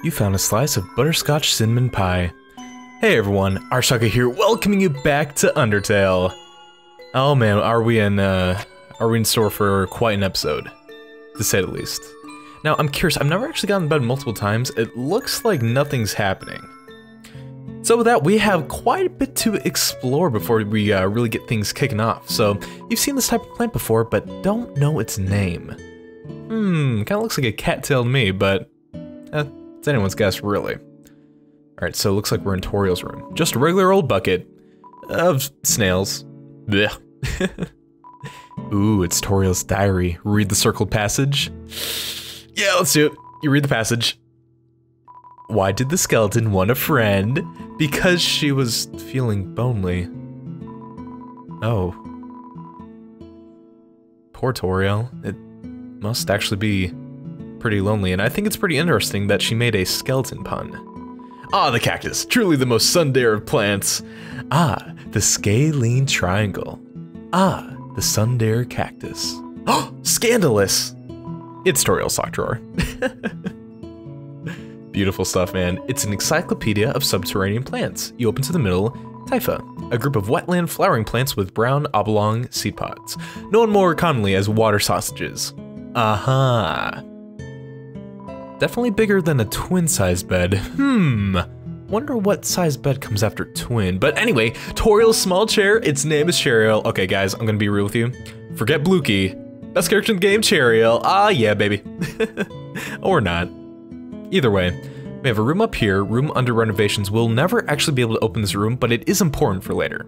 You found a slice of butterscotch cinnamon pie. Hey everyone, ArchTalko here, welcoming you back to Undertale. Oh man, are we in store for quite an episode, to say the least. Now, I'm curious, I've never actually gotten to bed multiple times. It looks like nothing's happening. So with that, we have quite a bit to explore before we really get things kicking off. So, you've seen this type of plant before, but don't know its name. Kinda looks like a cattail to me, but it's anyone's guess, really. Alright, so it looks like we're in Toriel's room. Just a regular old bucket of snails. Blech. Ooh, it's Toriel's diary. Read the circled passage. Yeah, let's do it. You read the passage. Why did the skeleton want a friend? Because she was feeling lonely. Oh. Poor Toriel. It must actually be pretty lonely, and I think it's pretty interesting that she made a skeleton pun. Ah, the cactus, truly the most tsundere of plants. Ah, the scalene triangle. Ah, the tsundere cactus. Oh, scandalous! It's Toriel's sock drawer. Beautiful stuff, man. It's an encyclopedia of subterranean plants. You open to the middle, Typha, a group of wetland flowering plants with brown oblong seed pods, known more commonly as water sausages. Aha. Definitely bigger than a twin-sized bed. Wonder what size bed comes after twin. But anyway, Toriel's small chair, its name is Toriel. Okay guys, I'm gonna be real with you. Forget Blukey. Best character in the game, Toriel. Ah yeah, baby. Or not. Either way, we have a room up here, room under renovations. We'll never actually be able to open this room, but it is important for later.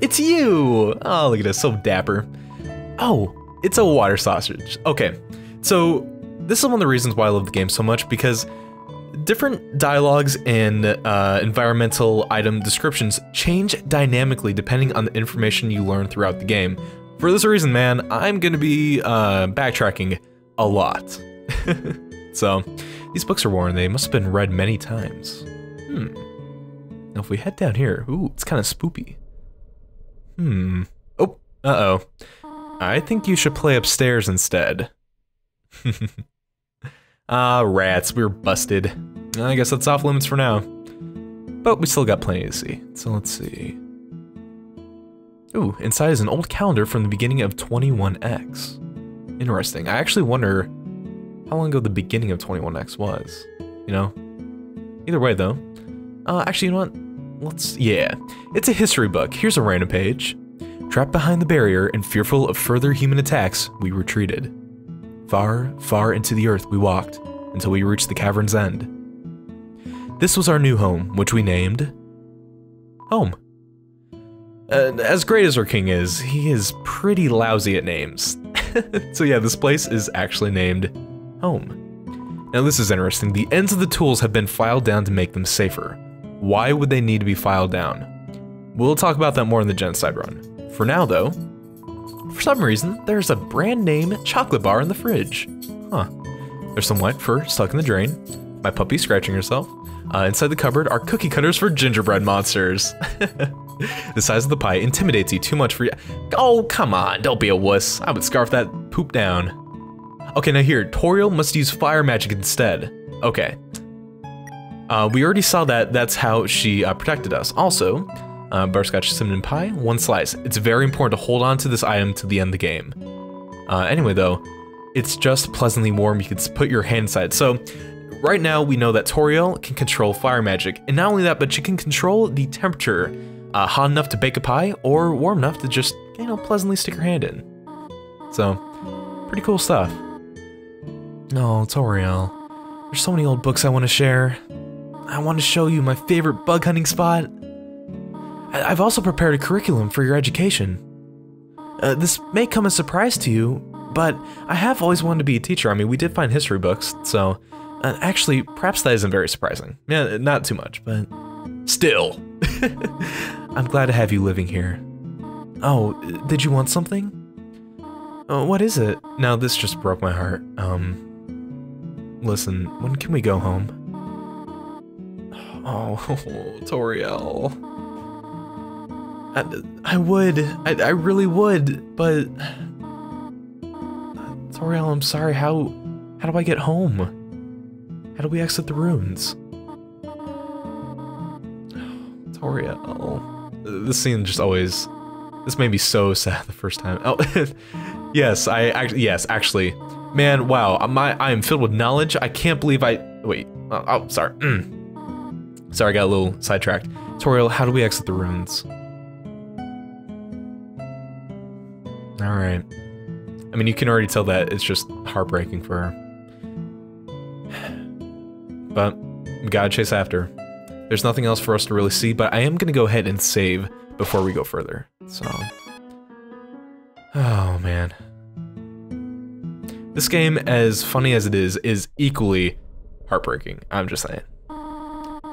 It's you! Oh, look at this, so dapper. Oh, it's a water sausage. Okay, so this is one of the reasons why I love the game so much, because different dialogues and environmental item descriptions change dynamically depending on the information you learn throughout the game. For this reason, man, I'm gonna be backtracking a lot. So, these books are worn, they must have been read many times. Now if we head down here, ooh, it's kind of spoopy. Oh, uh-oh. I think you should play upstairs instead. Ah, rats, we were busted. I guess that's off limits for now. But we still got plenty to see, so let's see. Ooh, inside is an old calendar from the beginning of 21X. Interesting, I actually wonder how long ago the beginning of 21X was, you know? Either way though. Actually, you know what? Yeah. It's a history book. Here's a random page. Trapped behind the barrier and fearful of further human attacks, we retreated. Far, far into the earth we walked, until we reached the cavern's end. This was our new home, which we named... Home. As great as our king is, he is pretty lousy at names. So yeah, this place is actually named Home. Now this is interesting. The ends of the tools have been filed down to make them safer. Why would they need to be filed down? We'll talk about that more in the Genocide run. For now though, for some reason, there's a brand name chocolate bar in the fridge. Huh. There's some wet fur stuck in the drain. My puppy scratching herself. Inside the cupboard are cookie cutters for gingerbread monsters. The size of the pie intimidates you too much for you. Oh, come on, don't be a wuss. I would scarf that poop down. Okay, now here, Toriel must use fire magic instead. Okay. We already saw that that's how she protected us. Also, butterscotch cinnamon pie, 1 slice. It's very important to hold on to this item to the end of the game. Anyway though, it's just pleasantly warm, you can put your hand inside. So, right now we know that Toriel can control fire magic, and not only that, but she can control the temperature, hot enough to bake a pie, or warm enough to just, you know, pleasantly stick her hand in. So, pretty cool stuff. Oh, Toriel, there's so many old books I want to share. I want to show you my favorite bug hunting spot. I've also prepared a curriculum for your education. This may come as a surprise to you, but I have always wanted to be a teacher. I mean, we did find history books, so actually, perhaps that isn't very surprising. Yeah, not too much, but still. I'm glad to have you living here. Oh, did you want something? What is it? Now, this just broke my heart. Listen, when can we go home? Oh, Toriel. I would. I really would, but... Toriel, I'm sorry, how do I get home? How do we exit the ruins? Toriel. This scene just always... This made me so sad the first time. Oh, yes, actually. Man, wow, I am filled with knowledge. I can't believe wait, oh, sorry. Sorry, I got a little sidetracked. Toriel, how do we exit the ruins? Alright. I mean, you can already tell that it's just heartbreaking for her. But, we gotta chase after. There's nothing else for us to really see, but I am gonna go ahead and save before we go further, so... Oh, man. This game, as funny as it is equally heartbreaking, I'm just saying.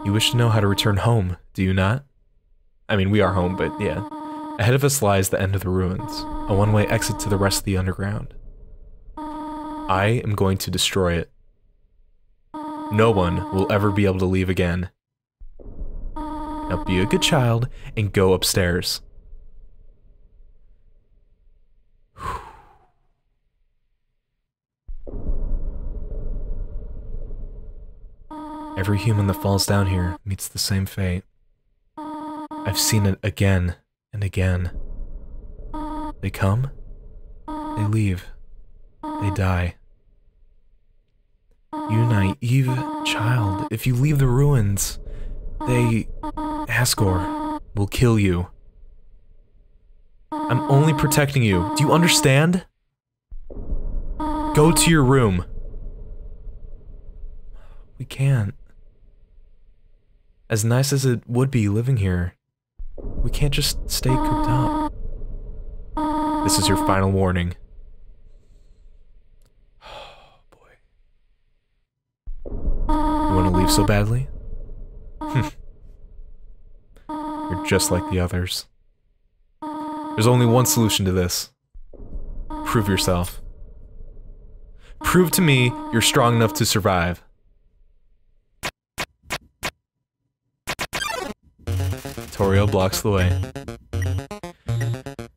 You wish to know how to return home, do you not? I mean, we are home, but yeah. Ahead of us lies the end of the ruins, a one-way exit to the rest of the underground. I am going to destroy it. No one will ever be able to leave again. Now be a good child and go upstairs. Every human that falls down here meets the same fate. I've seen it again and again. They come, they leave, they die. You naive child, if you leave the ruins, Asgore will kill you. I'm only protecting you. Do you understand? Go to your room. We can't. As nice as it would be living here, we can't just stay cooped up. This is your final warning. Oh, boy. You want to leave so badly? You're just like the others. There's only one solution to this. Prove yourself. Prove to me you're strong enough to survive. Toriel blocks the way.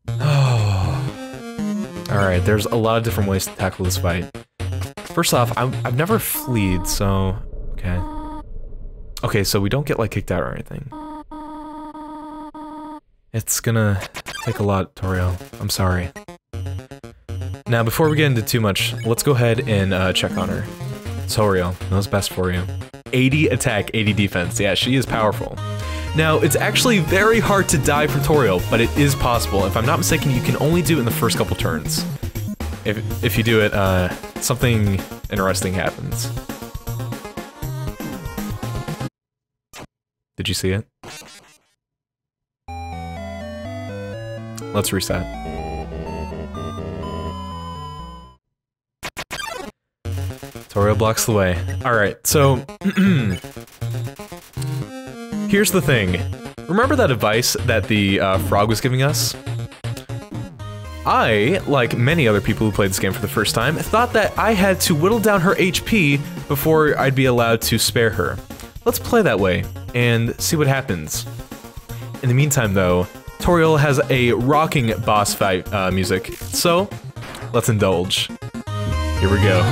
Oh. Alright, there's a lot of different ways to tackle this fight. First off, I've never fleed, so... Okay. Okay, so we don't get, like, kicked out or anything. It's gonna take a lot, Toriel. I'm sorry. Now, before we get into too much, let's go ahead and check on her. Toriel knows best for you. 80 attack, 80 defense. Yeah, she is powerful. Now, it's actually very hard to die for Toriel, but it is possible. If I'm not mistaken, you can only do it in the first couple turns. If you do it, something interesting happens. Did you see it? Let's reset. Toriel blocks the way. Alright, so... Here's the thing. Remember that advice that the frog was giving us? I, like many other people who played this game for the first time, thought that I had to whittle down her HP before I'd be allowed to spare her. Let's play that way, and see what happens. In the meantime, though, Toriel has a rocking boss fight music, so let's indulge. Here we go.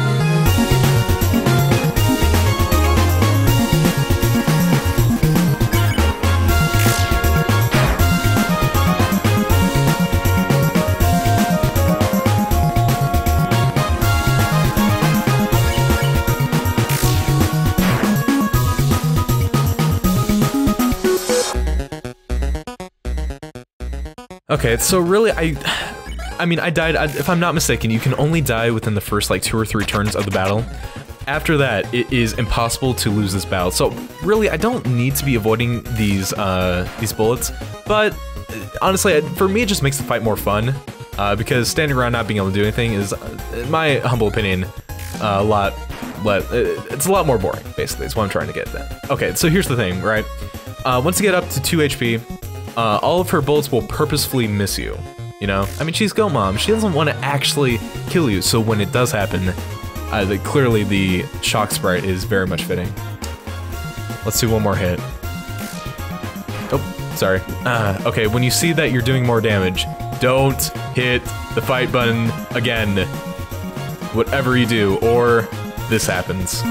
Okay, so really, I mean, I died, if I'm not mistaken, you can only die within the first, like, 2 or 3 turns of the battle. After that, it is impossible to lose this battle. So, really, I don't need to be avoiding these bullets, but, honestly, for me, it just makes the fight more fun, because standing around not being able to do anything is, in my humble opinion, it's a lot more boring, basically, is what I'm trying to get at. Okay, so here's the thing, right? Once you get up to 2 HP, all of her bullets will purposefully miss you, you know? I mean, she's Goat Mom, she doesn't want to actually kill you, so when it does happen, clearly the shock sprite is very much fitting. Let's do one more hit. Oh, sorry. Okay, when you see that you're doing more damage, don't hit the fight button again. Whatever you do, or this happens.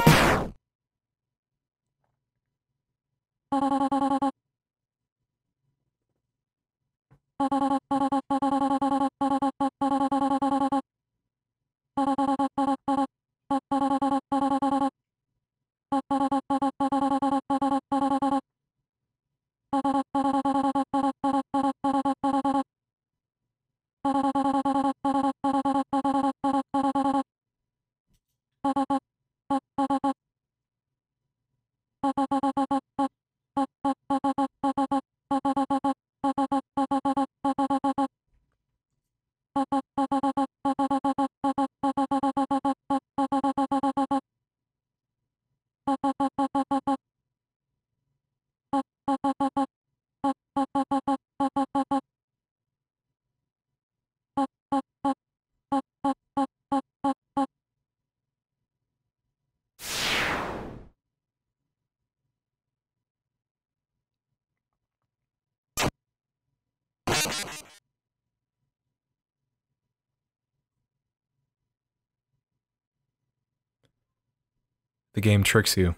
the game tricks you.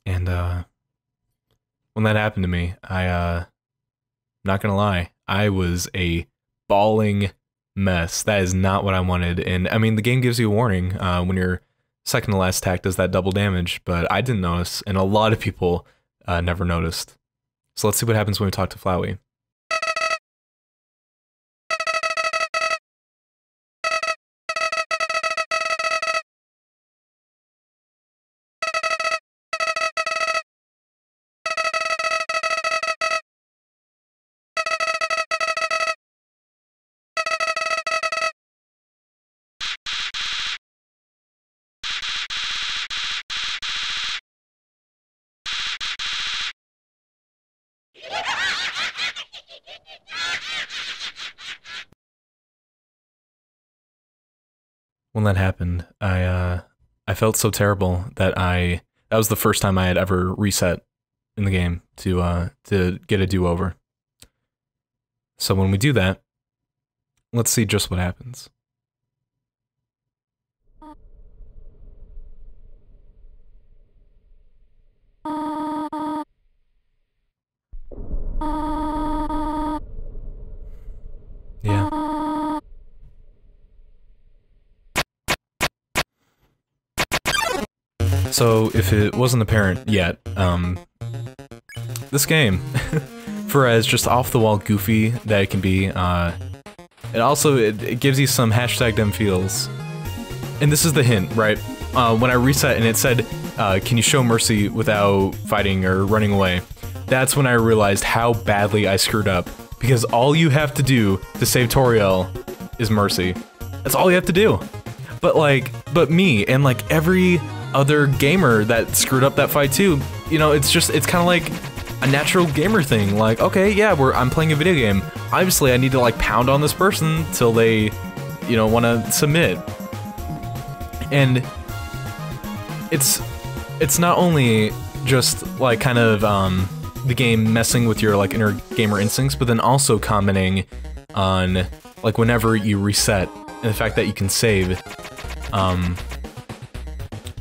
And when that happened to me, not gonna lie, I was a bawling mess. That is not what I wanted. And I mean, the game gives you a warning when your second to last attack does that double damage, but I didn't notice, and a lot of people never noticed. So let's see what happens when we talk to Flowey. When that happened, I felt so terrible that that was the first time I had ever reset in the game to get a do-over. So when we do that, let's see just what happens. Yeah. So, if it wasn't apparent yet, this game, for as just off-the-wall goofy that it can be, it gives you some hashtag them feels. And this is the hint, right? When I reset and it said, can you show mercy without fighting or running away? That's when I realized how badly I screwed up. Because all you have to do to save Toriel is mercy. That's all you have to do. But me and like every other gamer that screwed up that fight too, you know, it's kind of like a natural gamer thing. Like, okay, yeah, I'm playing a video game. Obviously, I need to like pound on this person till they, you know, want to submit. And it's not only just like kind of the game messing with your like inner gamer instincts, but then also commenting on like whenever you reset and the fact that you can save.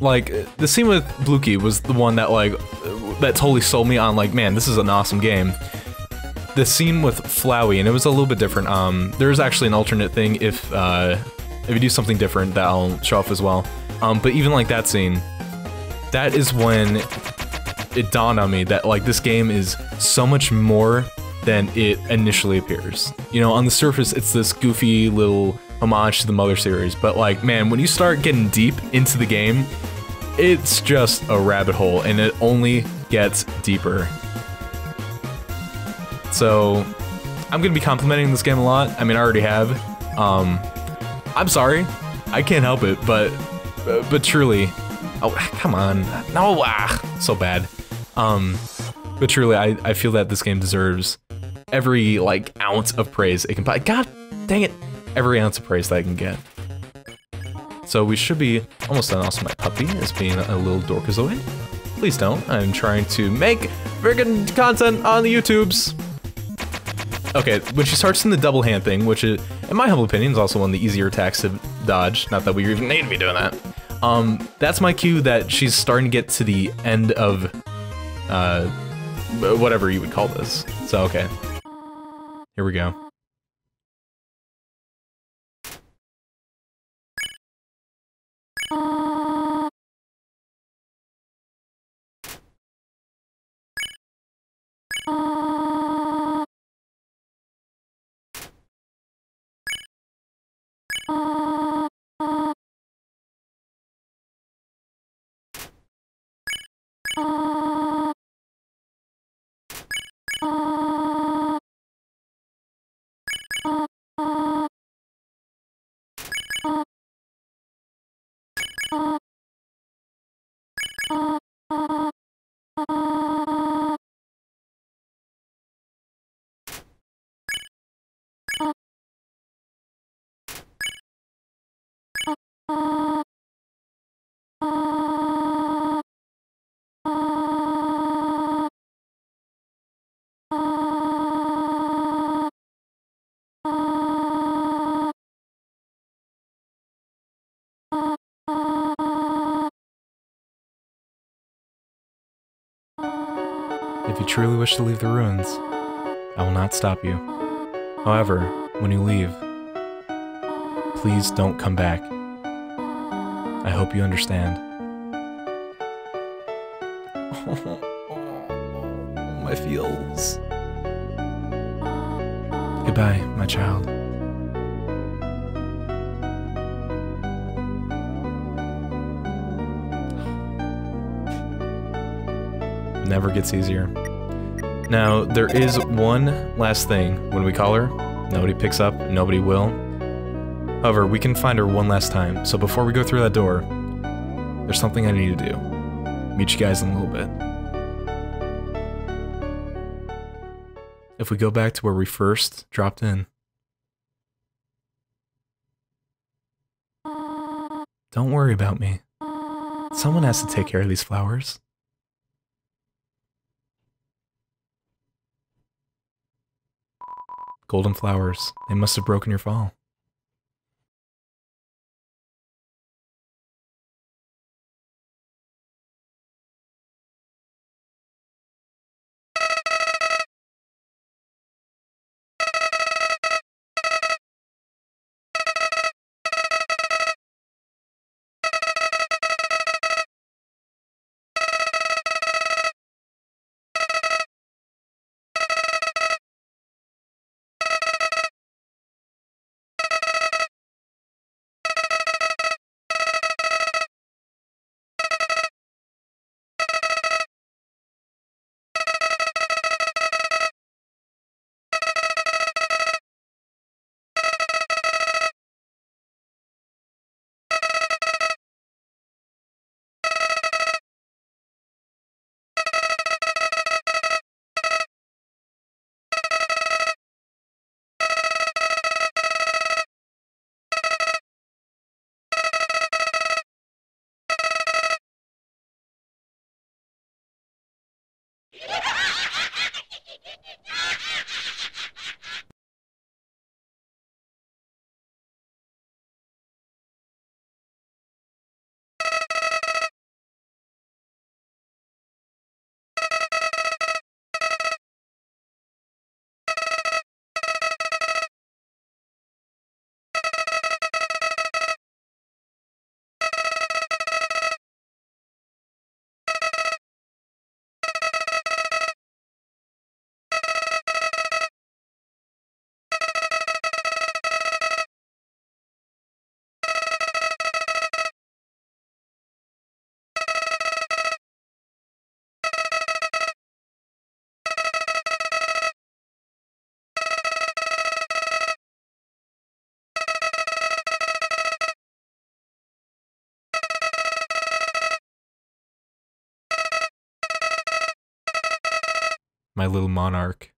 Like the scene with Bluky was the one that like that totally sold me on like, man, this is an awesome game. The scene with Flowey, and it was a little bit different. There's actually an alternate thing if you do something different that I'll show off as well. But even like that scene, that is when it dawned on me that like this game is so much more than it initially appears. You know, on the surface, it's this goofy little homage to the Mother series, but like, man, when you start getting deep into the game, it's just a rabbit hole, and it only gets deeper. So, I'm gonna be complimenting this game a lot. I mean, I already have. I'm sorry, I can't help it, but truly, oh, come on, no, so bad. But truly, I feel that this game deserves every like ounce of praise it can buy. God dang it, every ounce of praise that I can get. So we should be almost done. Also, my puppy is being a little dorkazoid. Please don't. I'm trying to make friggin' content on the YouTubes. Okay, when she starts in the double hand thing, which is, in my humble opinion, is also one of the easier attacks to dodge. Not that we even need to be doing that. That's my cue that she's starting to get to the end of, whatever you would call this. So, okay. Here we go. If you truly wish to leave the ruins, I will not stop you. However, when you leave, please don't come back. I hope you understand. My feels. Goodbye, my child. Never gets easier. Now, there is one last thing. When we call her, nobody picks up, nobody will. However, we can find her one last time, so before we go through that door, there's something I need to do. Meet you guys in a little bit. If we go back to where we first dropped in. Don't worry about me. Someone has to take care of these flowers. Golden flowers. They must have broken your fall. My little monarch.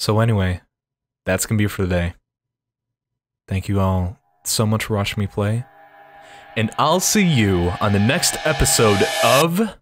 So anyway, that's gonna be it for today. Thank you all so much for watching me play. And I'll see you on the next episode of